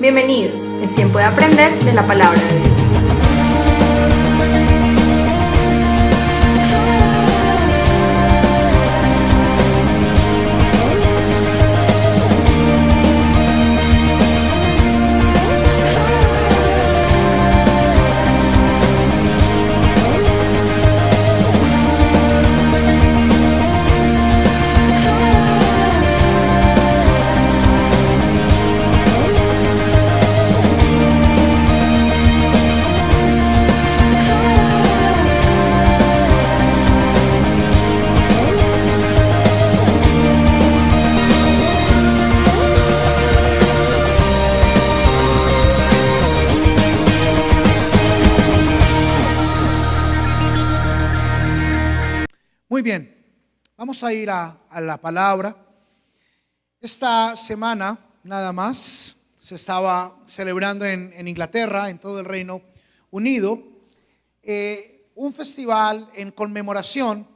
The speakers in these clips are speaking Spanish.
Bienvenidos, es tiempo de aprender de la palabra de Dios. Muy bien, vamos a ir a la palabra. Esta semana nada más se estaba celebrando en Inglaterra, en todo el Reino Unido, un festival en conmemoración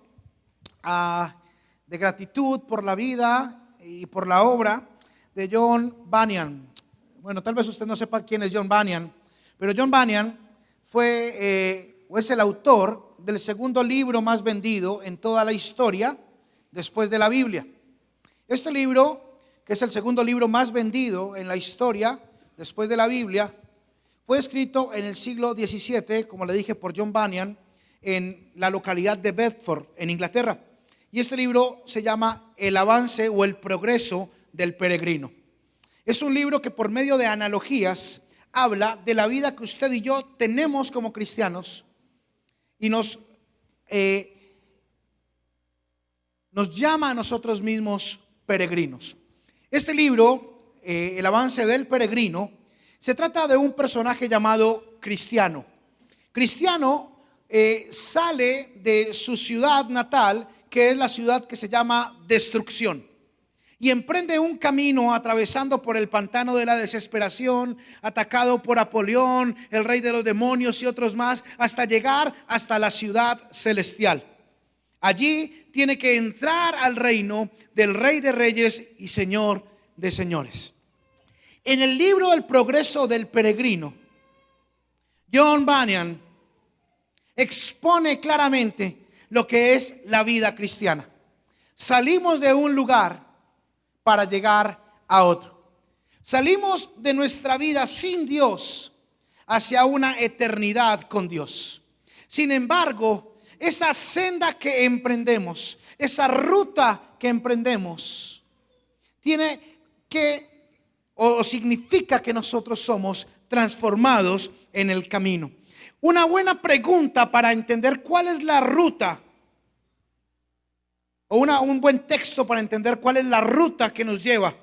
de gratitud por la vida y por la obra de John Bunyan. Bueno, tal vez usted no sepa quién es John Bunyan, pero John Bunyan fue o es el autor del segundo libro más vendido en toda la historia después de la Biblia. Este libro, que es el segundo libro más vendido en la historia después de la Biblia, fue escrito en el siglo XVII, como le dije, por John Bunyan, en la localidad de Bedford, en Inglaterra. Y este libro se llama El avance o el progreso del peregrino. Es un libro que por medio de analogías habla de la vida que usted y yo tenemos como cristianos y nos llama a nosotros mismos peregrinos. Este libro, El avance del peregrino, se trata de un personaje llamado Cristiano. Cristiano sale de su ciudad natal, que es la ciudad que se llama Destrucción, y emprende un camino atravesando por el pantano de la desesperación, atacado por Apolión, el rey de los demonios y otros más, hasta llegar hasta la ciudad celestial. Allí tiene que entrar al reino del Rey de Reyes y Señor de Señores. En el libro El progreso del peregrino, John Bunyan expone claramente lo que es la vida cristiana. Salimos de un lugar para llegar a otro. Salimos de nuestra vida sin Dios hacia una eternidad con Dios. Sin embargo, esa senda que emprendemos, esa ruta que emprendemos, tiene que o significa que nosotros somos transformados en el camino. Una buena pregunta para entender cuál es la ruta, o un buen texto para entender cuál es la ruta que nos lleva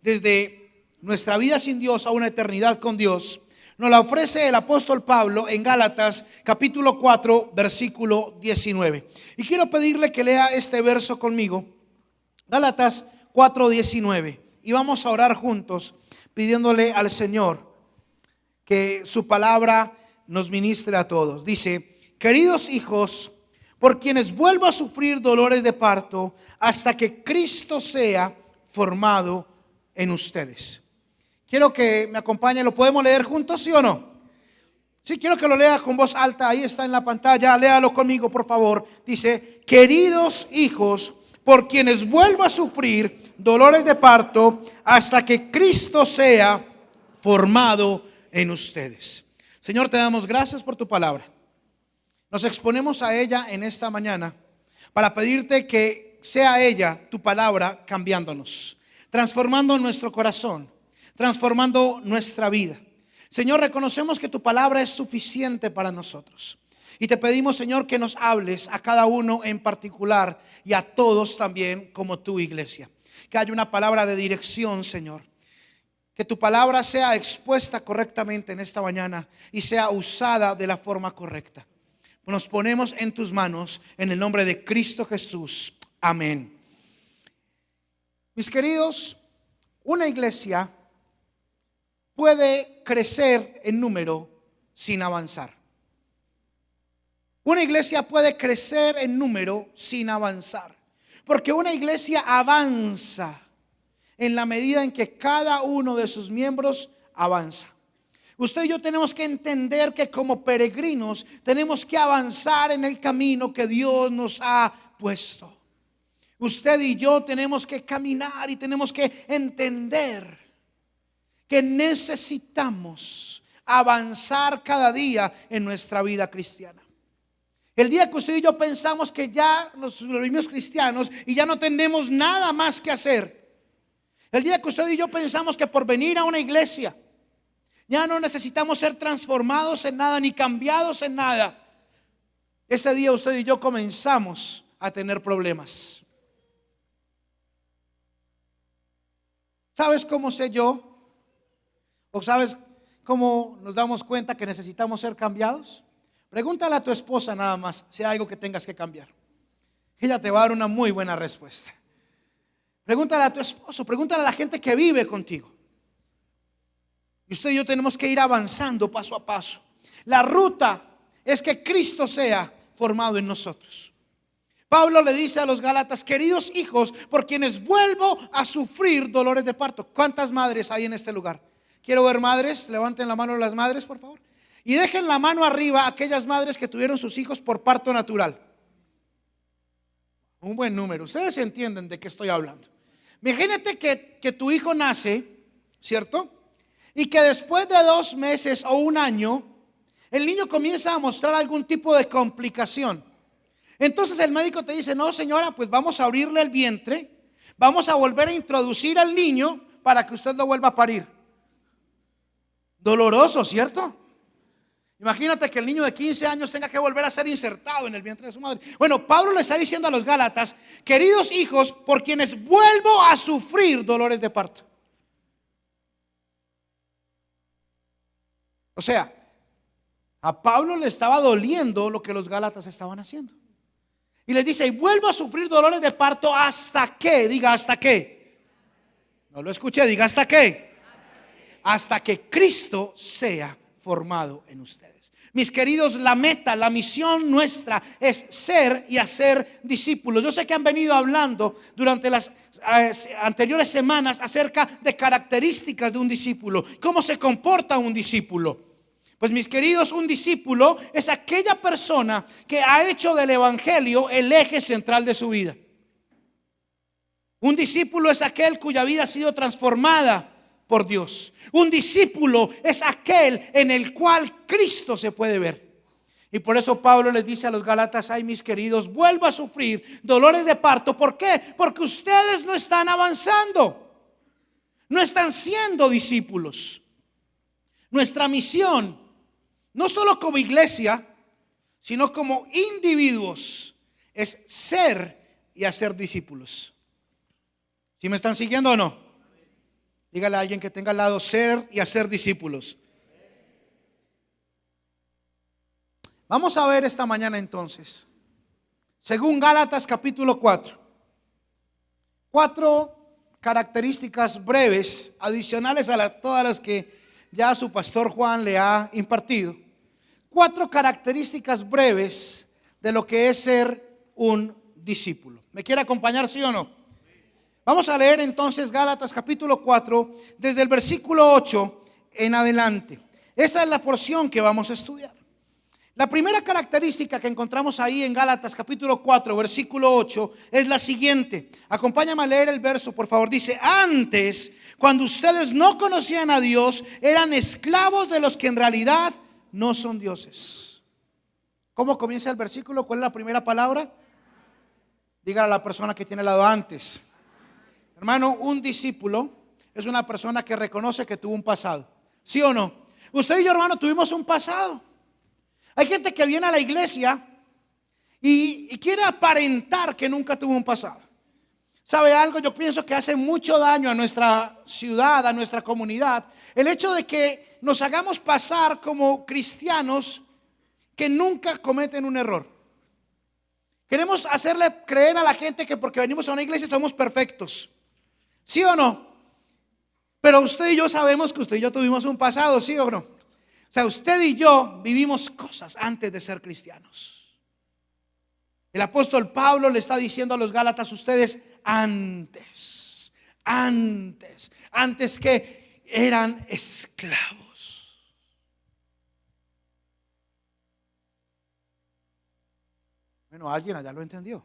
desde nuestra vida sin Dios a una eternidad con Dios, nos la ofrece el apóstol Pablo en Gálatas capítulo 4 versículo 19. Y quiero pedirle que lea este verso conmigo, Gálatas 4:19, y vamos a orar juntos pidiéndole al Señor que su palabra nos ministre a todos. Dice: queridos hijos, por quienes vuelvo a sufrir dolores de parto hasta que Cristo sea formado en ustedes. Quiero que me acompañen. ¿Lo podemos leer juntos, sí o no? Sí, quiero que lo lea con voz alta. Ahí está en la pantalla. Léalo conmigo, por favor. Dice: queridos hijos, por quienes vuelvo a sufrir dolores de parto hasta que Cristo sea formado en ustedes. Señor, te damos gracias por tu palabra. Nos exponemos a ella en esta mañana para pedirte que sea ella, tu palabra, cambiándonos, transformando nuestro corazón, transformando nuestra vida. Señor, reconocemos que tu palabra es suficiente para nosotros. Y te pedimos, Señor, que nos hables a cada uno en particular y a todos también como tu iglesia. Que haya una palabra de dirección, Señor. Que tu palabra sea expuesta correctamente en esta mañana y sea usada de la forma correcta. Nos ponemos en tus manos en el nombre de Cristo Jesús. Amén. Mis queridos, una iglesia puede crecer en número sin avanzar. Una iglesia puede crecer en número sin avanzar. Porque una iglesia avanza en la medida en que cada uno de sus miembros avanza. Usted y yo tenemos que entender que como peregrinos tenemos que avanzar en el camino que Dios nos ha puesto. Usted y yo tenemos que caminar y tenemos que entender que necesitamos avanzar cada día en nuestra vida cristiana. El día que usted y yo pensamos que ya nos volvimos cristianos y ya no tenemos nada más que hacer, el día que usted y yo pensamos que por venir a una iglesia ya no necesitamos ser transformados en nada ni cambiados en nada, ese día usted y yo comenzamos a tener problemas. ¿Sabes cómo sé yo? ¿O sabes cómo nos damos cuenta que necesitamos ser cambiados? Pregúntale a tu esposa nada más si hay algo que tengas que cambiar. Ella te va a dar una muy buena respuesta. Pregúntale a tu esposo, pregúntale a la gente que vive contigo. Y usted y yo tenemos que ir avanzando paso a paso. La ruta es que Cristo sea formado en nosotros. Pablo le dice a los Gálatas: queridos hijos, por quienes vuelvo a sufrir dolores de parto. ¿Cuántas madres hay en este lugar? Quiero ver madres. Levanten la mano las madres, por favor. Y dejen la mano arriba aquellas madres que tuvieron sus hijos por parto natural. Un buen número. Ustedes entienden de qué estoy hablando. Imagínate que tu hijo nace, ¿cierto? Y que después de 2 meses o 1 año, el niño comienza a mostrar algún tipo de complicación. Entonces el médico te dice: no, señora, pues vamos a abrirle el vientre, vamos a volver a introducir al niño para que usted lo vuelva a parir. Doloroso, ¿cierto? Imagínate que el niño de 15 años tenga que volver a ser insertado en el vientre de su madre. Bueno, Pablo le está diciendo a los Gálatas: queridos hijos, por quienes vuelvo a sufrir dolores de parto. O sea, a Pablo le estaba doliendo lo que los Gálatas estaban haciendo. Y les dice: y vuelvo a sufrir dolores de parto hasta que, diga hasta que. No lo escuché, diga hasta que. Hasta que Cristo sea formado en ustedes. Mis queridos, la meta, la misión nuestra es ser y hacer discípulos. Yo sé que han venido hablando durante las anteriores semanas acerca de características de un discípulo, cómo se comporta un discípulo. Pues mis queridos, un discípulo es aquella persona que ha hecho del evangelio el eje central de su vida. Un discípulo es aquel cuya vida ha sido transformada por Dios. Un discípulo es aquel en el cual Cristo se puede ver. Y por eso Pablo les dice a los Gálatas: ay, mis queridos, vuelvo a sufrir dolores de parto. ¿Por qué? Porque ustedes no están avanzando, no están siendo discípulos. Nuestra misión, no solo como iglesia, sino como individuos, es ser y hacer discípulos. ¿Sí me están siguiendo o no? Dígale a alguien que tenga al lado: ser y hacer discípulos. Vamos a ver esta mañana entonces, según Gálatas capítulo 4, 4 características breves adicionales a todas las que ya su pastor Juan le ha impartido. 4 características breves de lo que es ser un discípulo. ¿Me quiere acompañar, sí o no? Vamos a leer entonces Gálatas capítulo 4 desde el versículo 8 en adelante. Esa es la porción que vamos a estudiar. La primera característica que encontramos ahí en Gálatas capítulo 4 versículo 8 es la siguiente. Acompáñame a leer el verso, por favor. Dice: antes, cuando ustedes no conocían a Dios, eran esclavos de los que en realidad no son dioses. ¿Cómo comienza el versículo? ¿Cuál es la primera palabra? Dígale a la persona que tiene al lado: antes. Hermano, un discípulo es una persona que reconoce que tuvo un pasado. ¿Sí o no? Usted y yo, hermano, tuvimos un pasado. Hay gente que viene a la iglesia y quiere aparentar que nunca tuvo un pasado. ¿Sabe algo? Yo pienso que hace mucho daño a nuestra ciudad, a nuestra comunidad, el hecho de que nos hagamos pasar como cristianos que nunca cometen un error. Queremos hacerle creer a la gente que porque venimos a una iglesia somos perfectos. ¿Sí o no? Pero usted y yo sabemos que usted y yo tuvimos un pasado, ¿sí o no? O sea, usted y yo vivimos cosas antes de ser cristianos. El apóstol Pablo le está diciendo a los Gálatas: ustedes antes que eran esclavos. Bueno, alguien allá lo entendió.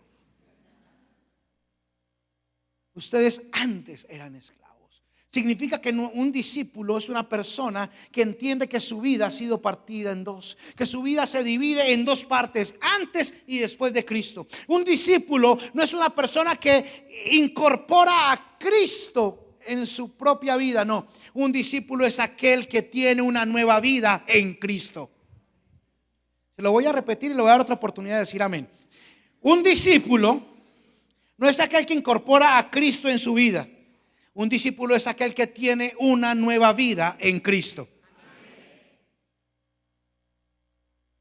Ustedes antes eran esclavos. Significa que un discípulo es una persona que entiende que su vida ha sido partida en dos, que su vida se divide en dos partes, antes y después de Cristo. Un discípulo no es una persona que incorpora a Cristo en su propia vida, no. Un discípulo es aquel que tiene una nueva vida en Cristo. Se lo voy a repetir y le voy a dar otra oportunidad de decir amén. Un discípulo no es aquel que incorpora a Cristo en su vida. Un discípulo es aquel que tiene una nueva vida en Cristo.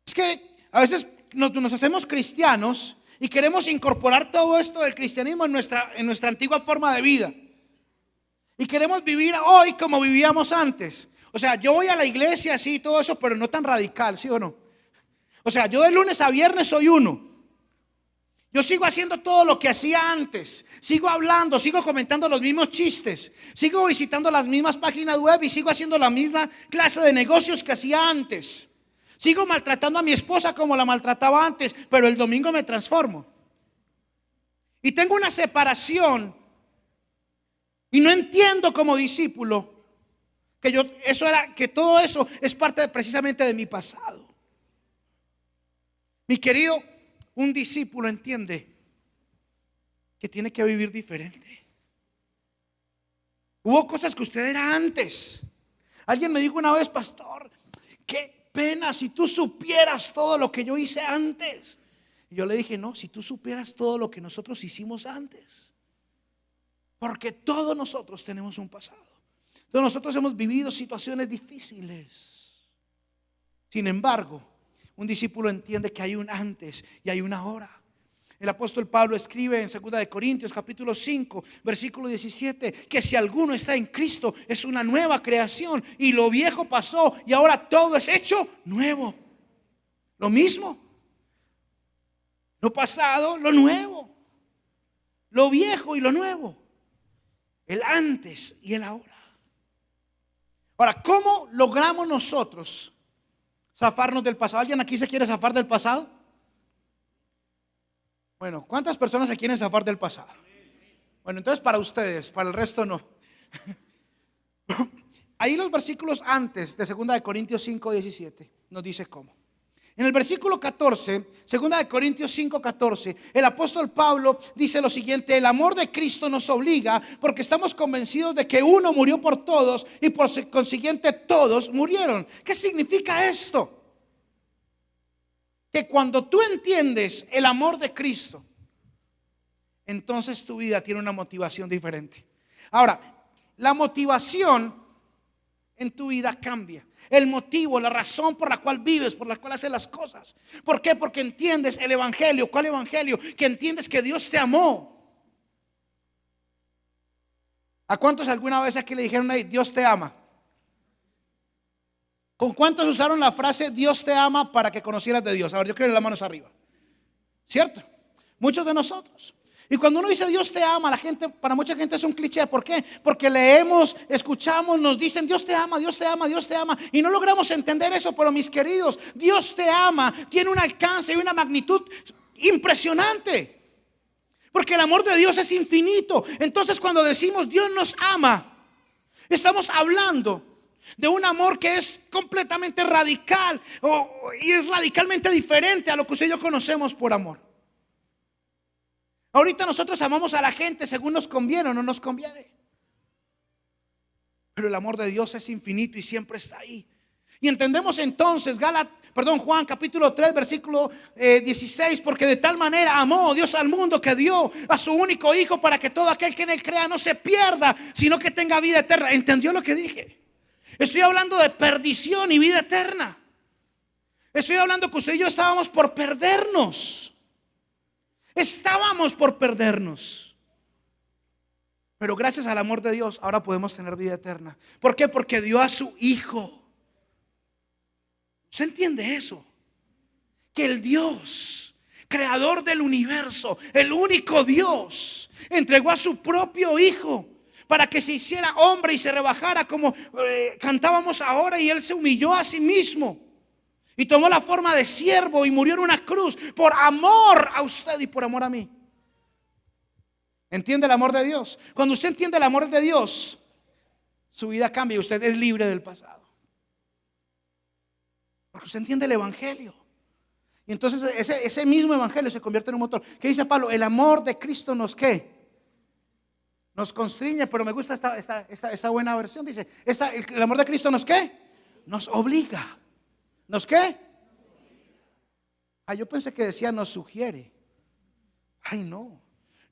Es que a veces nos hacemos cristianos y queremos incorporar todo esto del cristianismo en nuestra antigua forma de vida. Y queremos vivir hoy como vivíamos antes. O sea, yo voy a la iglesia, sí, todo eso, pero no tan radical, ¿sí o no? O sea, yo de lunes a viernes soy uno. Yo sigo haciendo todo lo que hacía antes. Sigo hablando, sigo comentando los mismos chistes. Sigo visitando las mismas páginas web y sigo haciendo la misma clase de negocios que hacía antes. Sigo maltratando a mi esposa como la maltrataba antes, pero el domingo me transformo. Y tengo una separación. Y no entiendo como discípulo que todo eso es parte precisamente de mi pasado. Mi querido, un discípulo entiende que tiene que vivir diferente. Hubo cosas que usted era antes. Alguien me dijo una vez: pastor, qué pena si tú supieras todo lo que yo hice antes. Y yo le dije: no, si tú supieras todo lo que nosotros hicimos antes. Porque todos nosotros tenemos un pasado. Todos nosotros hemos vivido situaciones difíciles. Sin embargo, un discípulo entiende que hay un antes y hay una ahora. El apóstol Pablo escribe en 2 Corintios capítulo 5 versículo 17 que si alguno está en Cristo es una nueva creación y lo viejo pasó y ahora todo es hecho nuevo. Lo mismo, lo pasado, lo nuevo, lo viejo y lo nuevo, el antes y el ahora. Ahora, ¿cómo logramos nosotros zafarnos del pasado? ¿Alguien aquí se quiere zafar del pasado? Bueno, ¿cuántas personas se quieren zafar del pasado? Bueno, entonces para ustedes, para el resto no. Ahí los versículos antes de 2 Corintios 5, 17 nos dice cómo. En el versículo 14, 2 Corintios 5, 14, el apóstol Pablo dice lo siguiente: el amor de Cristo nos obliga porque estamos convencidos de que uno murió por todos y por consiguiente todos murieron. ¿Qué significa esto? Que cuando tú entiendes el amor de Cristo, entonces tu vida tiene una motivación diferente. Ahora, la motivación en tu vida cambia. El motivo, la razón por la cual vives, por la cual haces las cosas. ¿Por qué? Porque entiendes el evangelio. ¿Cuál evangelio? Que entiendes que Dios te amó. ¿A cuántos alguna vez aquí le dijeron ahí, Dios te ama? ¿Con cuántos usaron la frase Dios te ama para que conocieras de Dios? A ver, yo quiero las manos arriba. ¿Cierto? Muchos de nosotros. Y cuando uno dice Dios te ama, la gente, para mucha gente es un cliché. ¿Por qué? Porque leemos, escuchamos, nos dicen Dios te ama, Dios te ama, Dios te ama. Y no logramos entender eso. Pero mis queridos, Dios te ama tiene un alcance y una magnitud impresionante. Porque el amor de Dios es infinito. Entonces cuando decimos Dios nos ama, estamos hablando de un amor que es completamente radical y es radicalmente diferente a lo que usted y yo conocemos por amor. Ahorita nosotros amamos a la gente según nos conviene o no nos conviene. Pero el amor de Dios es infinito y siempre está ahí. Y entendemos entonces Juan capítulo 3 versículo 16, porque de tal manera amó Dios al mundo que dio a su único hijo para que todo aquel que en él crea no se pierda, sino que tenga vida eterna. ¿Entendió lo que dije? Estoy hablando de perdición y vida eterna. Estoy hablando que usted y yo estábamos por perdernos. Estábamos por perdernos. Pero gracias al amor de Dios ahora podemos tener vida eterna. ¿Por qué? Porque dio a su hijo. ¿Usted entiende eso? Que el Dios, creador del universo, el único Dios, entregó a su propio hijo para que se hiciera hombre y se rebajara como cantábamos ahora, y Él se humilló a sí mismo y tomó la forma de siervo y murió en una cruz por amor a usted y por amor a mí. ¿Entiende el amor de Dios? Cuando usted entiende el amor de Dios, su vida cambia y usted es libre del pasado. Porque usted entiende el evangelio. Y entonces ese mismo evangelio se convierte en un motor. ¿Qué dice Pablo? El amor de Cristo nos ¿qué? Nos constriñe, pero me gusta esta buena versión. Dice, el amor de Cristo nos ¿qué? Nos obliga. ¿Nos qué? Yo pensé que decía nos sugiere. Ay, no.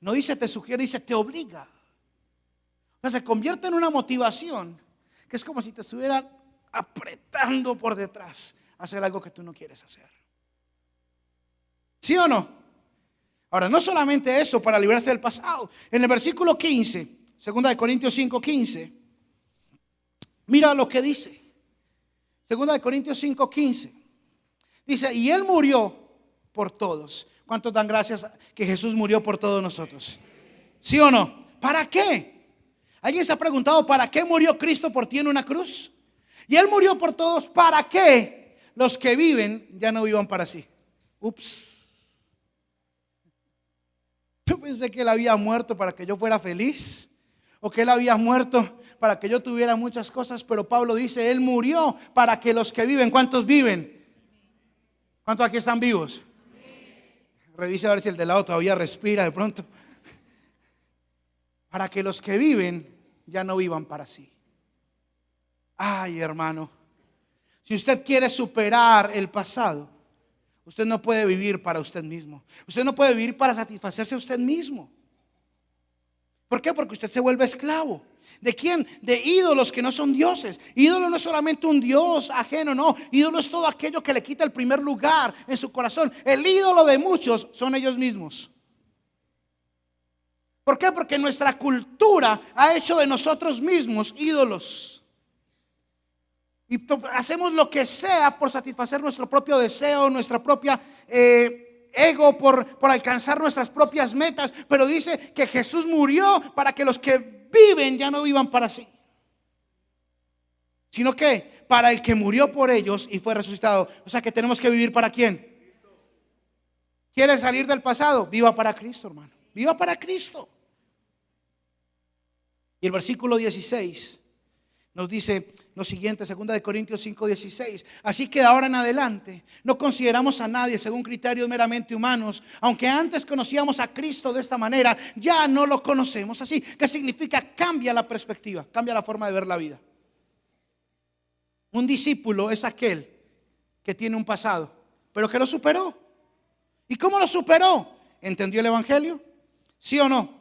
No dice te sugiere, dice te obliga. O sea, se convierte en una motivación que es como si te estuvieran apretando por detrás a hacer algo que tú no quieres hacer. ¿Sí o no? Ahora, no solamente eso para librarse del pasado. En el versículo 15, 2 Corintios 5:15, mira lo que dice. 2 Corintios 5:15. Dice, y Él murió por todos. ¿Cuántos dan gracias que Jesús murió por todos nosotros? ¿Sí o no? ¿Para qué? ¿Alguien se ha preguntado para qué murió Cristo por ti en una cruz? Y Él murió por todos, ¿para qué? Los que viven ya no vivan para sí. Ups. Yo pensé que Él había muerto para que yo fuera feliz, o que Él había muerto para que yo tuviera muchas cosas, pero Pablo dice, Él murió para que los que viven, ¿cuántos viven? ¿Cuántos aquí están vivos? Revise a ver si el de lado todavía respira de pronto. Para que los que viven ya no vivan para sí. Ay, hermano, si usted quiere superar el pasado, usted no puede vivir para usted mismo. Usted no puede vivir para satisfacerse a usted mismo. ¿Por qué? Porque usted se vuelve esclavo. ¿De quién? De ídolos que no son dioses. Ídolo no es solamente un dios ajeno, no. Ídolo es todo aquello que le quita el primer lugar en su corazón. El ídolo de muchos son ellos mismos. ¿Por qué? Porque nuestra cultura ha hecho de nosotros mismos ídolos. Y hacemos lo que sea por satisfacer nuestro propio deseo, nuestra propia ego, por alcanzar nuestras propias metas. Pero dice que Jesús murió para que los que viven ya no vivan para sí, sino que para el que murió por ellos y fue resucitado. O sea que tenemos que vivir para ¿quién? ¿Quiere salir del pasado? Viva para Cristo, hermano. Viva para Cristo. Y el versículo 16 nos dice lo siguiente, 2 Corintios 5:16. Así que de ahora en adelante no consideramos a nadie según criterios meramente humanos. Aunque antes conocíamos a Cristo de esta manera, ya no lo conocemos así. ¿Qué significa? Cambia la perspectiva, cambia la forma de ver la vida. Un discípulo es aquel que tiene un pasado, pero que lo superó. ¿Y cómo lo superó? ¿Entendió el evangelio? ¿Sí o no?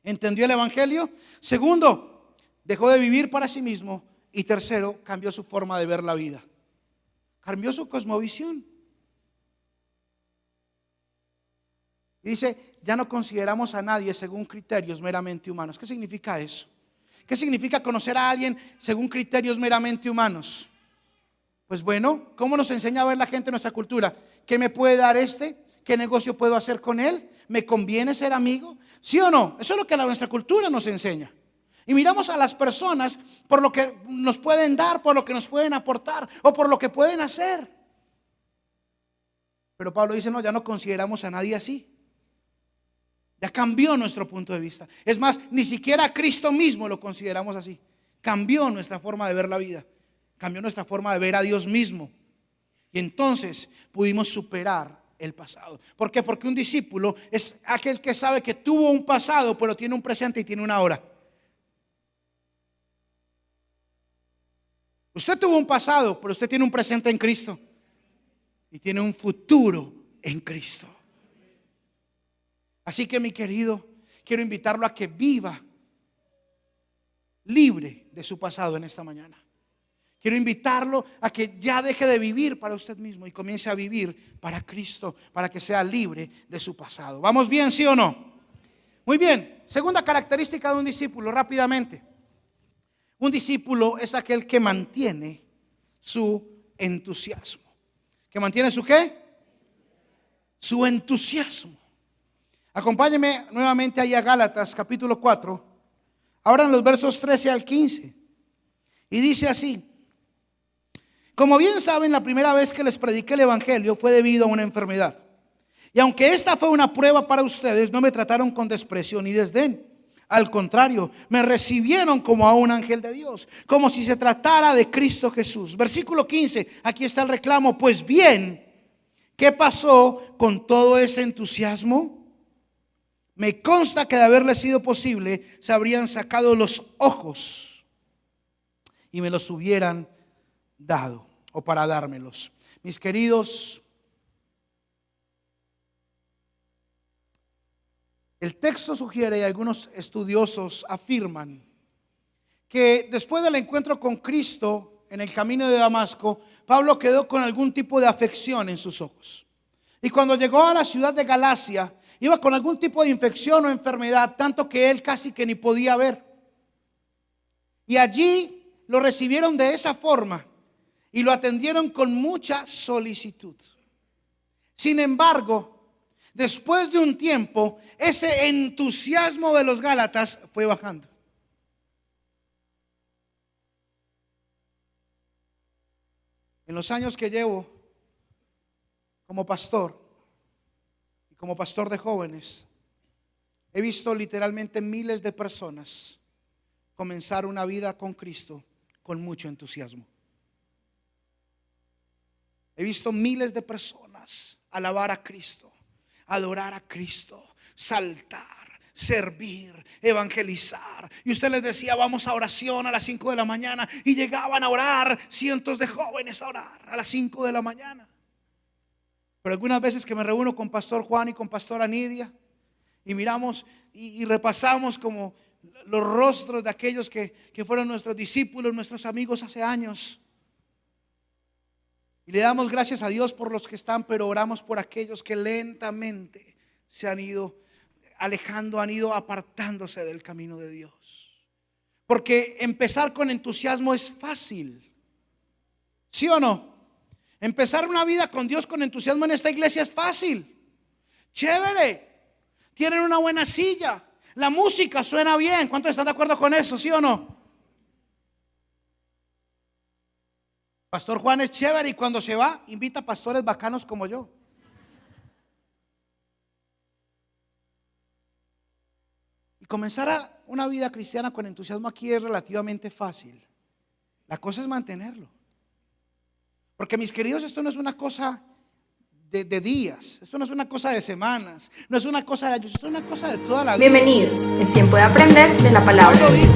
¿Entendió el evangelio? Segundo, dejó de vivir para sí mismo. Y tercero, cambió su forma de ver la vida. Cambió su cosmovisión. Y dice, ya no consideramos a nadie según criterios meramente humanos. ¿Qué significa eso? ¿Qué significa conocer a alguien según criterios meramente humanos? Pues bueno, ¿cómo nos enseña a ver la gente en nuestra cultura? ¿Qué me puede dar este? ¿Qué negocio puedo hacer con él? ¿Me conviene ser amigo? ¿Sí o no? Eso es lo que nuestra cultura nos enseña. Y miramos a las personas por lo que nos pueden dar, por lo que nos pueden aportar o por lo que pueden hacer. Pero Pablo dice, no, ya no consideramos a nadie así. Ya cambió nuestro punto de vista. Es más, ni siquiera a Cristo mismo lo consideramos así. Cambió nuestra forma de ver la vida. Cambió nuestra forma de ver a Dios mismo. Y entonces pudimos superar el pasado. ¿Por qué? Porque un discípulo es aquel que sabe que tuvo un pasado, pero tiene un presente y tiene una ahora. Usted tuvo un pasado, pero usted tiene un presente en Cristo. Y tiene un futuro en Cristo. Así que, mi querido, quiero invitarlo a que viva libre de su pasado en esta mañana. Quiero invitarlo a que ya deje de vivir para usted mismo y comience a vivir para Cristo, para que sea libre de su pasado. ¿Vamos bien, sí o no? Muy bien. Segunda característica de un discípulo, rápidamente. Un discípulo es aquel que mantiene su entusiasmo. ¿Que mantiene su qué? Su entusiasmo. Acompáñeme nuevamente ahí a Gálatas capítulo 4. Ahora en los versos 13 al 15. Y dice así: como bien saben, la primera vez que les prediqué el evangelio fue debido a una enfermedad. Y aunque esta fue una prueba para ustedes, no me trataron con desprecio ni desdén. Al contrario, me recibieron como a un ángel de Dios, como si se tratara de Cristo Jesús. Versículo 15, aquí está el reclamo. Pues bien, ¿qué pasó con todo ese entusiasmo? Me consta que de haberle sido posible, se habrían sacado los ojos y me los hubieran dado, o para dármelos. Mis queridos, el texto sugiere, y algunos estudiosos afirman, que después del encuentro con Cristo en el camino de Damasco, Pablo quedó con algún tipo de afección en sus ojos. Y cuando llegó a la ciudad de Galacia, iba con algún tipo de infección o enfermedad, tanto que él casi que ni podía ver. Y allí lo recibieron de esa forma y lo atendieron con mucha solicitud. Sin embargo, después de un tiempo, ese entusiasmo de los Gálatas fue bajando. En los años que llevo como pastor y como pastor de jóvenes, he visto literalmente miles de personas comenzar una vida con Cristo con mucho entusiasmo. He visto miles de personas alabar a Cristo, adorar a Cristo, saltar, servir, evangelizar. Y usted les decía: vamos a oración a las 5 de la mañana. Y llegaban a orar, cientos de jóvenes a orar a las 5 de la mañana. Pero algunas veces que me reúno con Pastor Juan y con Pastora Nidia, y miramos y repasamos como los rostros de aquellos que fueron nuestros discípulos, nuestros amigos hace años. Y le damos gracias a Dios por los que están, pero oramos por aquellos que lentamente se han ido alejando, han ido apartándose del camino de Dios. Porque empezar con entusiasmo es fácil, ¿sí o no? Empezar una vida con Dios con entusiasmo en esta iglesia es fácil, chévere. Tienen una buena silla, la música suena bien. ¿Cuántos están de acuerdo con eso, sí o no? Pastor Juan es chévere y cuando se va invita a pastores bacanos como yo. Y comenzar una vida cristiana con entusiasmo aquí es relativamente fácil. La cosa es mantenerlo. Porque, mis queridos, esto no es una cosa de días, esto no es una cosa de semanas, no es una cosa de años, esto es una cosa de toda la vida. Bienvenidos, es tiempo de aprender de la palabra de Dios.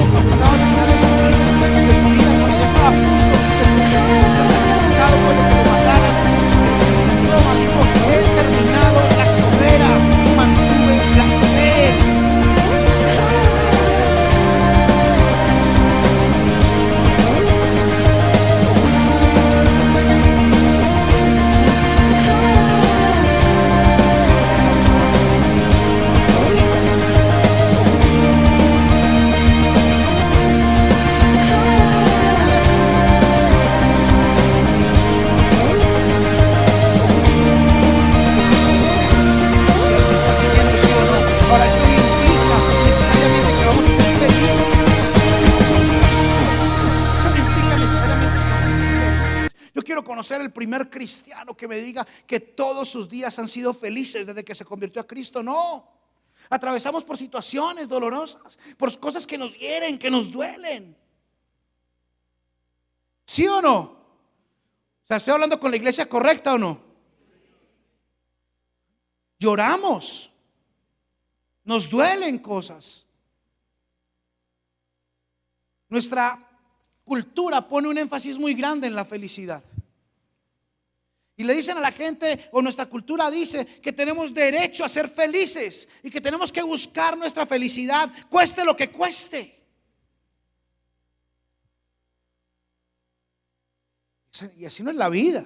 He terminado la carrera, mantuve la fe. Conocer el primer cristiano que me diga que todos sus días han sido felices desde que se convirtió a Cristo. No, atravesamos por situaciones dolorosas, por cosas que nos hieren, que nos duelen. ¿Sí o no? O sea, ¿estoy hablando con la iglesia correcta o no? Lloramos, nos duelen cosas. Nuestra cultura pone un énfasis muy grande en la felicidad. Y le dicen a la gente, o nuestra cultura dice, que tenemos derecho a ser felices y que tenemos que buscar nuestra felicidad, cueste lo que cueste. Y así no es la vida.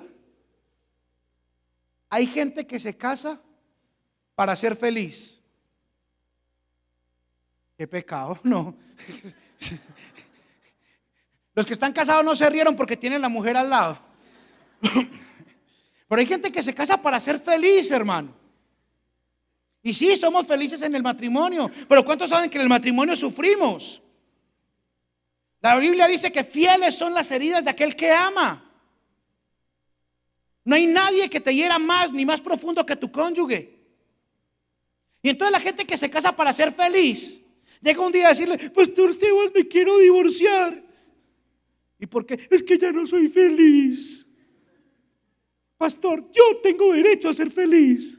Hay gente que se casa para ser feliz. Qué pecado, no. Los que están casados no se rieron porque tienen la mujer al lado. Pero hay gente que se casa para ser feliz, hermano. Y sí, somos felices en el matrimonio, pero ¿cuántos saben que en el matrimonio sufrimos? La Biblia dice que fieles son las heridas de aquel que ama. No hay nadie que te hiera más ni más profundo que tu cónyuge. Y entonces la gente que se casa para ser feliz, llega un día a decirle: Pastor Sebas, me quiero divorciar. ¿Y por qué? Es que ya no soy feliz. Pastor, yo tengo derecho a ser feliz.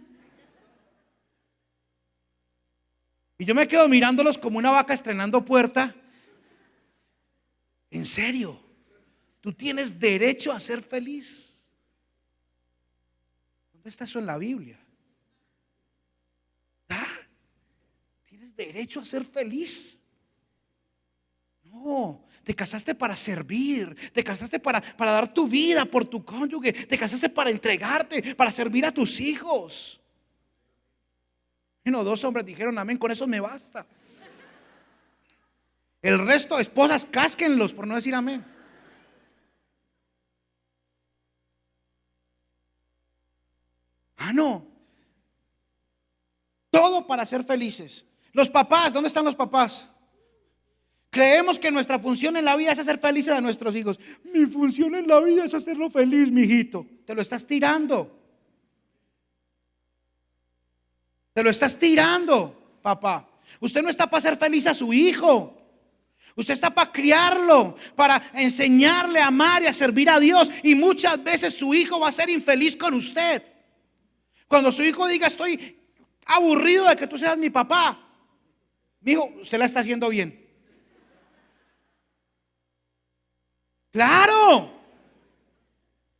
Y yo me quedo mirándolos como una vaca estrenando puerta. En serio, tú tienes derecho a ser feliz. ¿Dónde está eso en la Biblia? ¿Tienes derecho a ser feliz? No, te casaste para servir, te casaste para dar tu vida por tu cónyuge, te casaste para entregarte, para servir a tus hijos. Bueno, 2 hombres dijeron amén, con eso me basta. El resto, esposas, cásquenlos por no decir amén. No. Todo para ser felices. Los papás, ¿dónde están los papás? Creemos que nuestra función en la vida es hacer felices a nuestros hijos. Mi función en la vida es hacerlo feliz, mijito. Te lo estás tirando. Te lo estás tirando, papá. Usted no está para hacer feliz a su hijo. Usted está para criarlo, para enseñarle a amar y a servir a Dios. Y muchas veces su hijo va a ser infeliz con usted. Cuando su hijo diga: estoy aburrido de que tú seas mi papá, mi hijo, usted la está haciendo bien. Claro,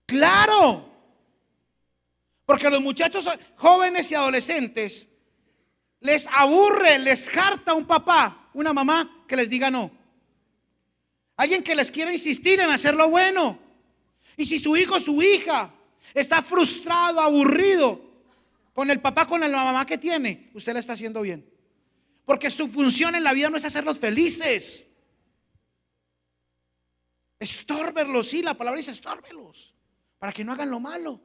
claro. Porque a los muchachos jóvenes y adolescentes les aburre, les harta un papá, una mamá que les diga no. Alguien que les quiera insistir en hacer lo bueno. Y si su hijo o su hija está frustrado, aburrido con el papá, con la mamá que tiene, usted la está haciendo bien. Porque su función en la vida no es hacerlos felices. Estórbelos, sí, la palabra dice estórbelos, para que no hagan lo malo.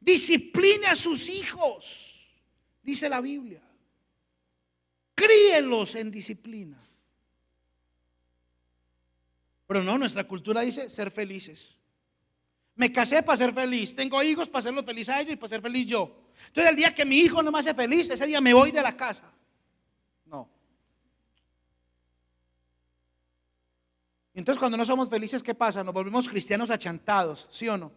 Discipline a sus hijos, dice la Biblia. Críelos en disciplina. Pero no, nuestra cultura dice ser felices. Me casé para ser feliz, tengo hijos para hacerlos feliz a ellos y para ser feliz yo. Entonces el día que mi hijo no me hace feliz, ese día me voy de la casa. No. Entonces cuando no somos felices, ¿qué pasa? Nos volvemos cristianos achantados, ¿sí o no?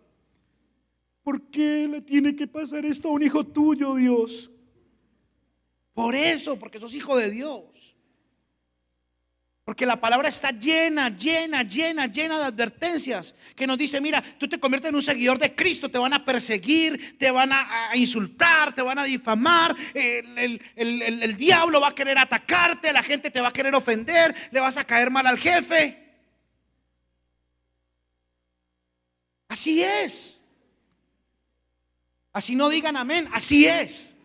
¿Por qué le tiene que pasar esto a un hijo tuyo, Dios? Por eso, porque sos hijo de Dios. Porque la palabra está llena de advertencias que nos dice: mira, tú te conviertes en un seguidor de Cristo, te van a perseguir, te van a insultar, te van a difamar, el diablo va a querer atacarte, la gente te va a querer ofender, le vas a caer mal al jefe. Así es. Así no digan amén, así es.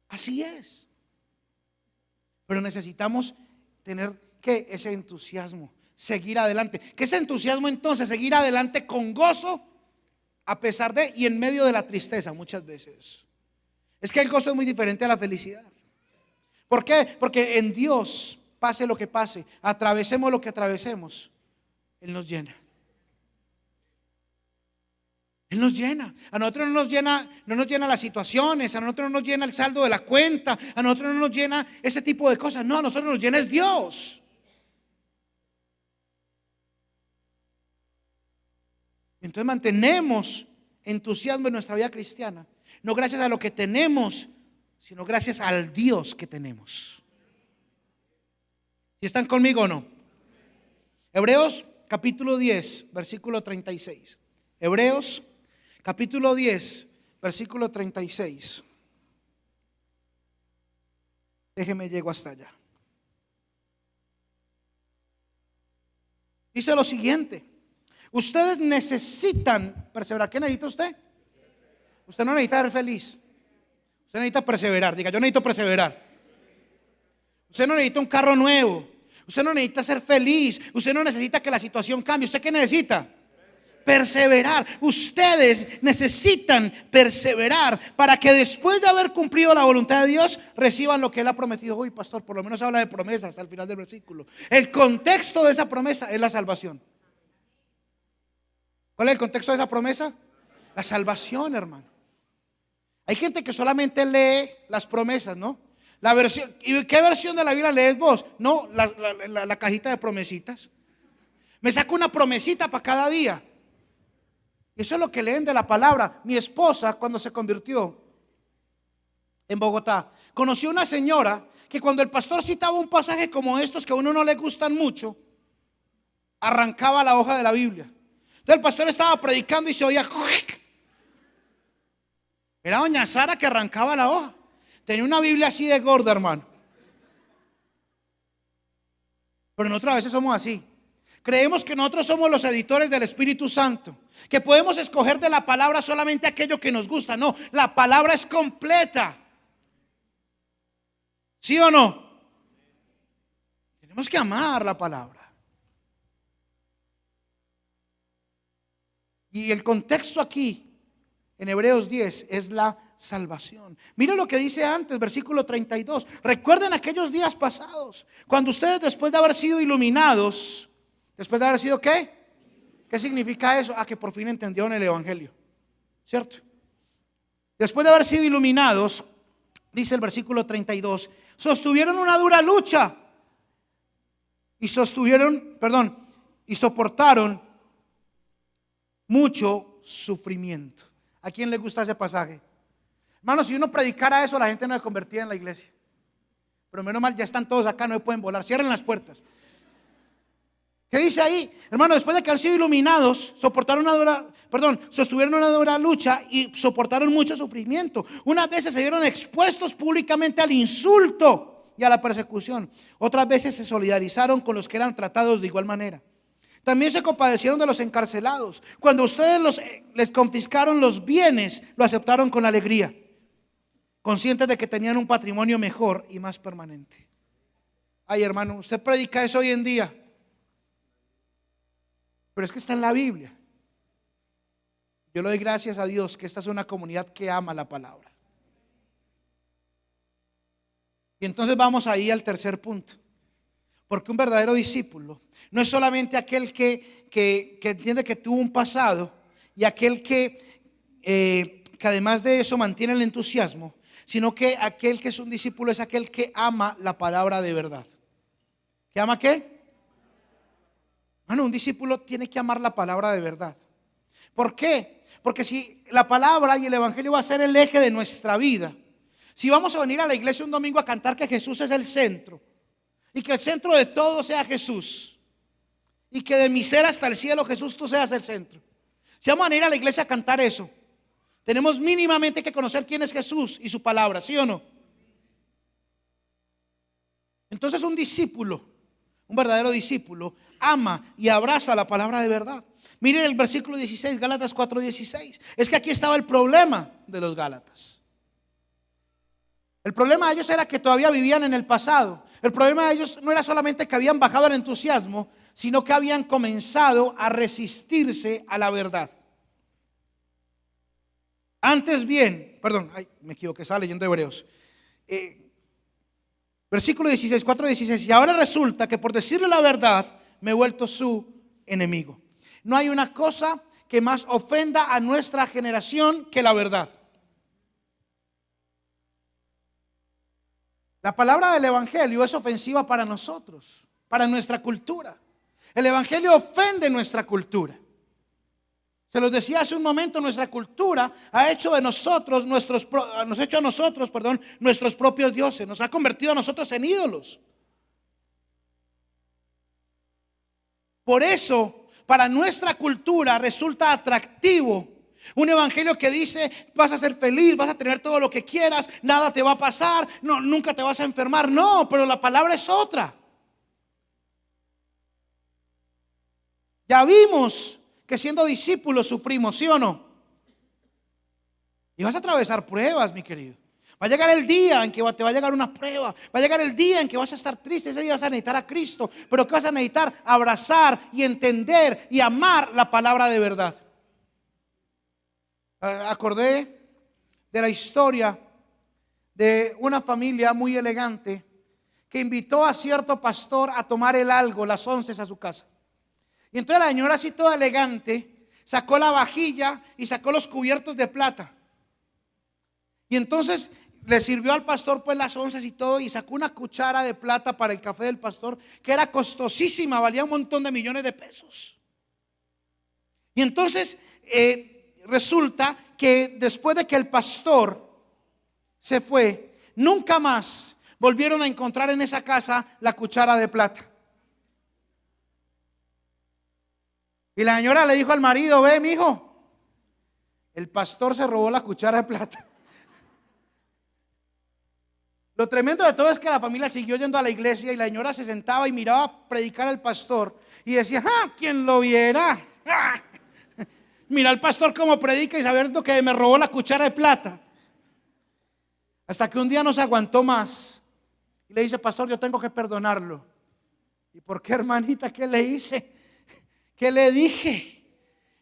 Así es. Pero necesitamos tener ese entusiasmo, seguir adelante. ¿Qué es entusiasmo entonces? Seguir adelante con gozo, a pesar de y en medio de la tristeza muchas veces. Es que el gozo es muy diferente a la felicidad. ¿Por qué? Porque en Dios, pase lo que pase, atravesemos lo que atravesemos, Él nos llena. Él nos llena. A nosotros no nos llena las situaciones, a nosotros no nos llena el saldo de la cuenta, a nosotros no nos llena ese tipo de cosas. No, a nosotros nos llena es Dios. Entonces mantenemos entusiasmo en nuestra vida cristiana, no gracias a lo que tenemos, sino gracias al Dios que tenemos. ¿Sí están conmigo o no? Hebreos capítulo 10, versículo 36. Hebreos capítulo 10, versículo 36. Déjeme llego hasta allá. Dice lo siguiente: ustedes necesitan perseverar. ¿Qué necesita usted? Usted no necesita ser feliz. Usted necesita perseverar. Diga: yo necesito perseverar. Usted no necesita un carro nuevo. Usted no necesita ser feliz. Usted no necesita que la situación cambie. ¿Usted qué necesita? perseverar. Ustedes necesitan perseverar para que después de haber cumplido la voluntad de Dios reciban lo que Él ha prometido. Uy, pastor, por lo menos habla de promesas al final del versículo. El contexto de esa promesa es la salvación. ¿Cuál es el contexto de esa promesa? La salvación, hermano. Hay gente que solamente lee las promesas, ¿no? La versión, ¿y qué versión de la Biblia lees vos? No, la cajita de promesitas. Me saco una promesita para cada día. Eso es lo que leen de la palabra. Mi esposa, cuando se convirtió en Bogotá, conoció una señora que cuando el pastor citaba un pasaje como estos que a uno no le gustan mucho, arrancaba la hoja de la Biblia. Entonces el pastor estaba predicando y se oía. Era doña Sara que arrancaba la hoja. Tenía una Biblia así de gorda, hermano. Pero nosotros a veces somos así. Creemos que nosotros somos los editores del Espíritu Santo, que podemos escoger de la palabra solamente aquello que nos gusta. No, la palabra es completa. ¿Sí o no? Tenemos que amar la palabra. Y el contexto aquí en Hebreos 10 es la salvación. Mira lo que dice antes, versículo 32. Recuerden aquellos días pasados, cuando ustedes después de haber sido iluminados, después de haber sido ¿qué? ¿Qué significa eso? Que por fin entendieron el evangelio, ¿cierto? Después de haber sido iluminados, dice el versículo 32, sostuvieron una dura lucha y soportaron mucho sufrimiento. ¿A quién le gusta ese pasaje? Hermano, si uno predicara eso, la gente no se convertía en la iglesia. Pero menos mal, ya están todos acá, no se pueden volar. Cierren las puertas. ¿Qué dice ahí? Hermano, después de que han sido iluminados, sostuvieron una dura lucha y soportaron mucho sufrimiento. Unas veces se vieron expuestos públicamente al insulto y a la persecución. Otras veces se solidarizaron con los que eran tratados de igual manera. También se compadecieron de los encarcelados. Cuando ustedes les confiscaron los bienes, lo aceptaron con alegría, conscientes de que tenían un patrimonio mejor y más permanente. Ay, hermano, usted predica eso hoy en día, pero es que está en la Biblia. Yo le doy gracias a Dios que esta es una comunidad que ama la palabra. Y entonces vamos ahí al tercer punto. Porque un verdadero discípulo no es solamente aquel que entiende que tuvo un pasado y aquel que además de eso mantiene el entusiasmo, sino que aquel que es un discípulo es aquel que ama la palabra de verdad. ¿Qué ama qué? Bueno, un discípulo tiene que amar la palabra de verdad. ¿Por qué? Porque si la palabra y el evangelio va a ser el eje de nuestra vida, si vamos a venir a la iglesia un domingo a cantar que Jesús es el centro, y que el centro de todo sea Jesús, y que de mi ser hasta el cielo Jesús tú seas el centro. Si vamos a ir a la iglesia a cantar eso, tenemos mínimamente que conocer quién es Jesús y su palabra, ¿sí o no? Entonces un discípulo, un verdadero discípulo, ama y abraza la palabra de verdad. Miren el versículo 16, Gálatas 4:16. Es que aquí estaba el problema de los Gálatas. El problema de ellos era que todavía vivían en el pasado. El problema de ellos no era solamente que habían bajado el entusiasmo, sino que habían comenzado a resistirse a la verdad. Antes bien, me equivoqué, estaba leyendo Hebreos. Versículo 16, 4:16. Y ahora resulta que por decirle la verdad me he vuelto su enemigo. No hay una cosa que más ofenda a nuestra generación que la verdad. La palabra del evangelio es ofensiva para nosotros, para nuestra cultura. El evangelio ofende nuestra cultura. Se los decía hace un momento, nuestra cultura ha hecho de nosotros nuestros propios dioses, nos ha convertido a nosotros en ídolos. Por eso, para nuestra cultura resulta atractivo un evangelio que dice: vas a ser feliz, vas a tener todo lo que quieras, nada te va a pasar, no, nunca te vas a enfermar. No, pero la palabra es otra. Ya vimos que siendo discípulos sufrimos, ¿sí o no? Y vas a atravesar pruebas, mi querido. Va a llegar el día en que te va a llegar una prueba. Va a llegar el día en que vas a estar triste. Ese día vas a necesitar a Cristo. Pero ¿qué vas a necesitar? Abrazar y entender y amar la palabra de verdad. Acordé de la historia de una familia muy elegante que invitó a cierto pastor a tomar el algo, las onces, a su casa. Y entonces la señora, así toda elegante, sacó la vajilla y sacó los cubiertos de plata. Y entonces le sirvió al pastor pues las onces y todo, y sacó una cuchara de plata para el café del pastor, que era costosísima, valía un montón de millones de pesos. Y entonces resulta que después de que el pastor se fue, nunca más volvieron a encontrar en esa casa la cuchara de plata. Y la señora le dijo al marido: ve, mijo, el pastor se robó la cuchara de plata. Lo tremendo de todo es que la familia siguió yendo a la iglesia y la señora se sentaba y miraba predicar al pastor y decía: ¡ah! ¿Quién lo viera? ¡Ah! Mira al pastor cómo predica y sabiendo que me robó la cuchara de plata. Hasta que un día no se aguantó más y le dice: pastor, yo tengo que perdonarlo. ¿Y por qué, hermanita? ¿Qué le hice? ¿Qué le dije?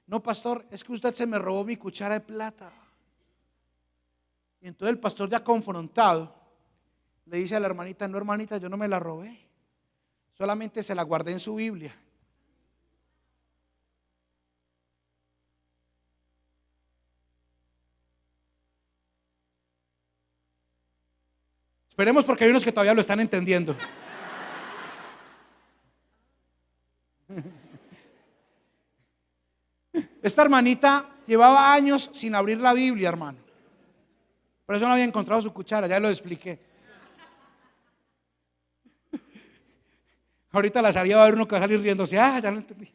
No, pastor, es que usted se me robó mi cuchara de plata. Y entonces el pastor, ya confrontado, le dice a la hermanita: no, hermanita, yo no me la robé, solamente se la guardé en su Biblia. Esperemos, porque hay unos que todavía lo están entendiendo. Esta hermanita llevaba años sin abrir la Biblia, hermano. Por eso no había encontrado su cuchara, ya lo expliqué. Ahorita la salida va a ver uno que va a salir riéndose. Ah, ya lo entendí.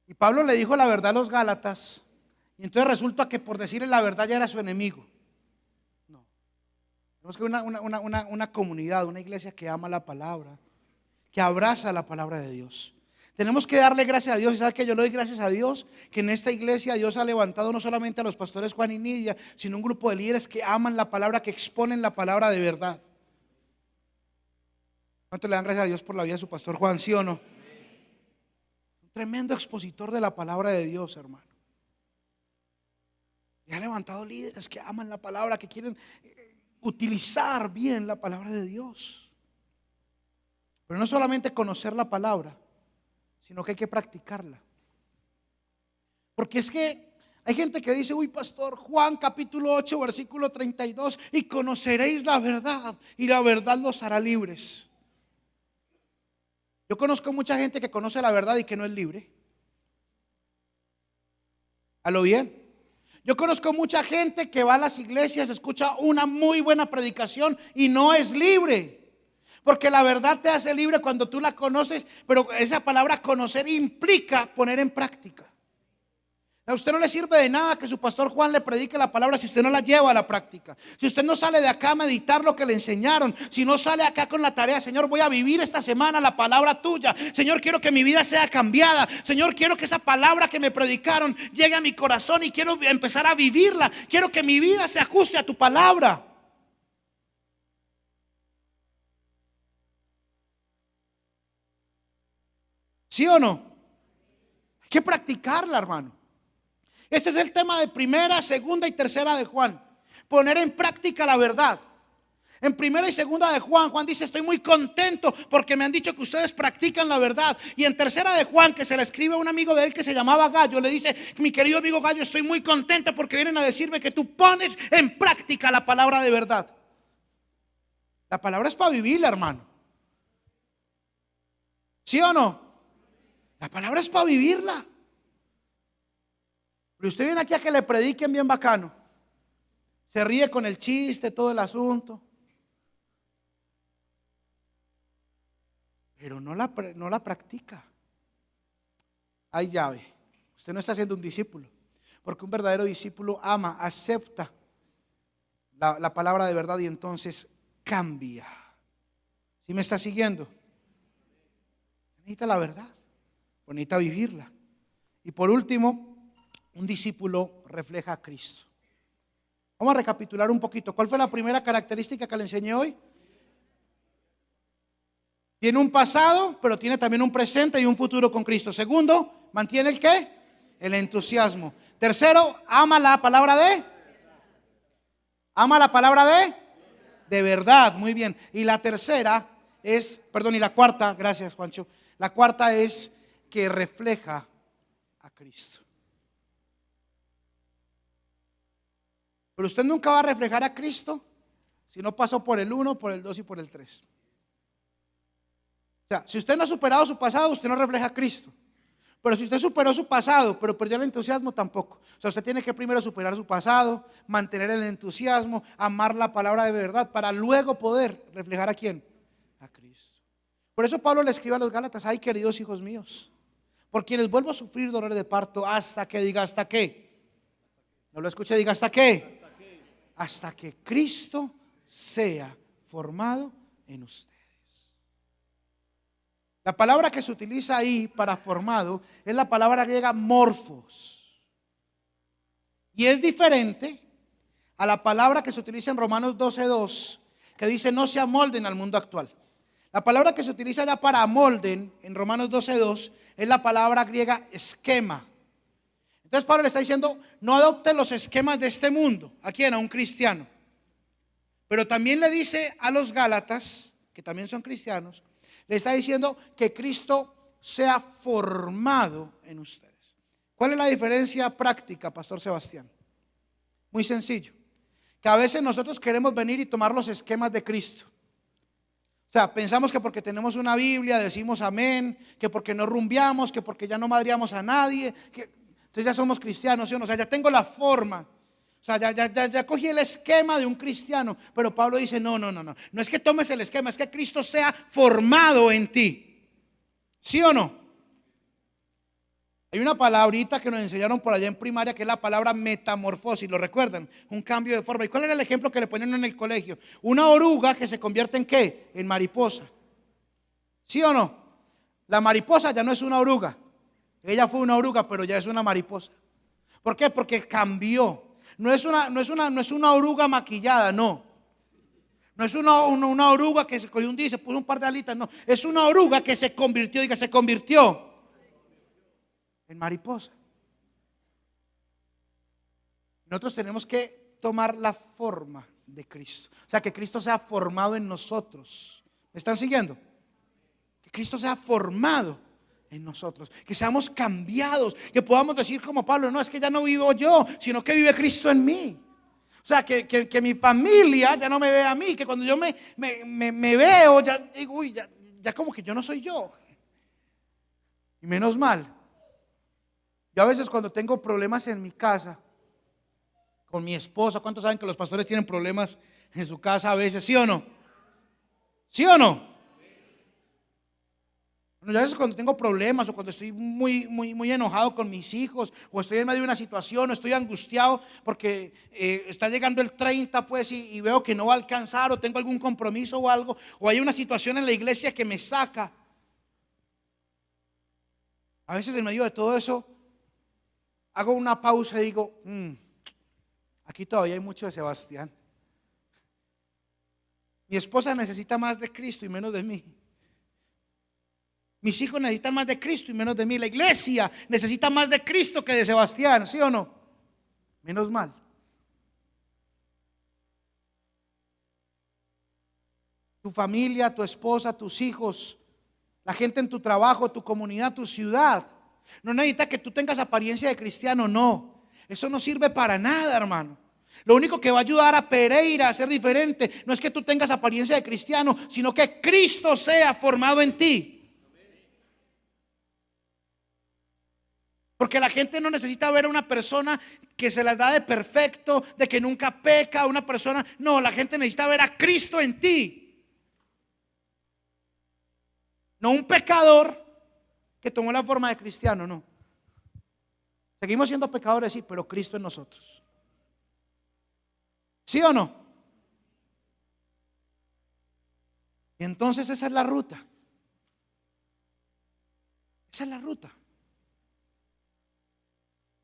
Y Pablo le dijo la verdad a los Gálatas. Y entonces resulta que por decirle la verdad ya era su enemigo. No. Tenemos que una comunidad, una iglesia que ama la palabra, que abraza la palabra de Dios. Tenemos que darle gracias a Dios. Y sabe que yo le doy gracias a Dios que en esta iglesia Dios ha levantado no solamente a los pastores Juan y Nidia, sino un grupo de líderes que aman la palabra, que exponen la palabra de verdad. ¿Cuánto le dan gracias a Dios por la vida de su pastor Juan, sí o no? Un tremendo expositor de la palabra de Dios, hermano. Y ha levantado líderes que aman la palabra, que quieren utilizar bien la palabra de Dios. Pero no solamente conocer la palabra, sino que hay que practicarla. Porque es que hay gente que dice: uy, pastor, Juan capítulo 8 versículo 32, y conoceréis la verdad y la verdad los hará libres. Yo conozco mucha gente que conoce la verdad y que no es libre. ¿A lo bien? Yo conozco mucha gente que va a las iglesias, escucha una muy buena predicación y no es libre. Porque la verdad te hace libre cuando tú la conoces, pero esa palabra conocer implica poner en práctica. A usted no le sirve de nada que su pastor Juan le predique la palabra si usted no la lleva a la práctica. Si usted no sale de acá a meditar lo que le enseñaron, si no sale acá con la tarea: Señor, voy a vivir esta semana la palabra tuya. Señor, quiero que mi vida sea cambiada. Señor, quiero que esa palabra que me predicaron llegue a mi corazón y quiero empezar a vivirla. Quiero que mi vida se ajuste a tu palabra. ¿Sí o no? Hay que practicarla, hermano. Ese es el tema de primera, segunda y tercera de Juan. Poner en práctica la verdad. En primera y segunda de Juan, Juan dice: estoy muy contento porque me han dicho que ustedes practican la verdad. Y en tercera de Juan, que se le escribe a un amigo de él que se llamaba Gallo, le dice: mi querido amigo Gallo, estoy muy contento porque vienen a decirme que tú pones en práctica la palabra de verdad. La palabra es para vivirla, hermano. ¿Sí o no? La palabra es para vivirla. Pero usted viene aquí a que le prediquen bien bacano. Se ríe con el chiste, todo el asunto. Pero no la practica. Hay llave. Usted no está siendo un discípulo. Porque un verdadero discípulo ama, acepta la palabra de verdad y entonces cambia. ¿Sí me está siguiendo? Necesita la verdad, necesita vivirla. Y por último, un discípulo refleja a Cristo. Vamos a recapitular un poquito. ¿Cuál fue la primera característica que le enseñé hoy? Tiene un pasado, pero tiene también un presente y un futuro con Cristo. Segundo, mantiene el ¿qué? El entusiasmo. Tercero, ama la palabra de verdad. Muy bien. Y la tercera es, y la cuarta, gracias Juancho. La cuarta es que refleja a Cristo. Pero usted nunca va a reflejar a Cristo si no pasó por el 1, por el 2 y por el 3. O sea, si usted no ha superado su pasado, usted no refleja a Cristo. Pero si usted superó su pasado, pero perdió el entusiasmo, tampoco. O sea, usted tiene que primero superar su pasado, mantener el entusiasmo, amar la palabra de verdad, para luego poder reflejar ¿a quién? A Cristo. Por eso Pablo le escribe a los Gálatas: ay, queridos hijos míos, por quienes vuelvo a sufrir dolores de parto, hasta que diga, ¿hasta qué? No lo escuche, diga, ¿hasta qué? Hasta que Cristo sea formado en usted. La palabra que se utiliza ahí para formado es la palabra griega morphos. Y es diferente a la palabra que se utiliza en Romanos 12:2, que dice no se amolden al mundo actual. La palabra que se utiliza ya para amolden en Romanos 12:2 es la palabra griega esquema. Entonces Pablo le está diciendo: no adopte los esquemas de este mundo. ¿A quién? A un cristiano. Pero también le dice a los Gálatas, que también son cristianos, le está diciendo que Cristo sea formado en ustedes. ¿Cuál es la diferencia práctica, Pastor Sebastián? Muy sencillo. Que a veces nosotros queremos venir y tomar los esquemas de Cristo. O sea, pensamos que porque tenemos una Biblia decimos amén, que porque no rumbeamos, que porque ya no madreamos a nadie, entonces ya somos cristianos, ¿sí o no? O sea, ya tengo la forma. O sea, ya cogí el esquema de un cristiano. Pero Pablo dice: no es que tomes el esquema, es que Cristo sea formado en ti. ¿Sí o no? Hay una palabrita que nos enseñaron por allá en primaria, que es la palabra metamorfosis. ¿Lo recuerdan? Un cambio de forma. ¿Y cuál era el ejemplo que le ponían en el colegio? Una oruga que se convierte ¿en qué? En mariposa. ¿Sí o no? La mariposa ya no es una oruga. Ella fue una oruga, pero ya es una mariposa. ¿Por qué? Porque cambió. No es una oruga maquillada, no. No es una oruga que se cogió un día y se puso un par de alitas, no. Es una oruga que se convirtió en mariposa. Nosotros tenemos que tomar la forma de Cristo. O sea, que Cristo sea formado en nosotros. ¿Me están siguiendo? Que Cristo sea formado en nosotros, que seamos cambiados, que podamos decir como Pablo: no, es que ya no vivo yo, sino que vive Cristo en mí. O sea, que mi familia ya no me ve a mí, que cuando yo me veo, ya digo: uy, ya como que yo no soy yo. Y menos mal. Yo a veces cuando tengo problemas en mi casa, con mi esposa, ¿cuántos saben que los pastores tienen problemas en su casa a veces? ¿Sí o no? ¿Sí o no? Bueno, a veces cuando tengo problemas o cuando estoy muy enojado con mis hijos, o estoy en medio de una situación, o estoy angustiado porque está llegando el 30 pues y veo que no va a alcanzar, o tengo algún compromiso o algo, o hay una situación en la iglesia que me saca. A veces en medio de todo eso hago una pausa y digo: aquí todavía hay mucho de Sebastián. Mi esposa necesita más de Cristo y menos de mí. Mis hijos necesitan más de Cristo y menos de mí. La iglesia necesita más de Cristo que de Sebastián, ¿sí o no? Menos mal. Tu familia, tu esposa, tus hijos, la gente en tu trabajo, tu comunidad, tu ciudad, no necesita que tú tengas apariencia de cristiano, no. Eso no sirve para nada, hermano. Lo único que va a ayudar a Pereira a ser diferente no es que tú tengas apariencia de cristiano, sino que Cristo sea formado en ti. Porque la gente no necesita ver a una persona que se las da de perfecto, de que nunca peca, una persona. No, la gente necesita ver a Cristo en ti. No un pecador que tomó la forma de cristiano, no. Seguimos siendo pecadores, sí, pero Cristo en nosotros. ¿Sí o no? Y entonces esa es la ruta. Esa es la ruta.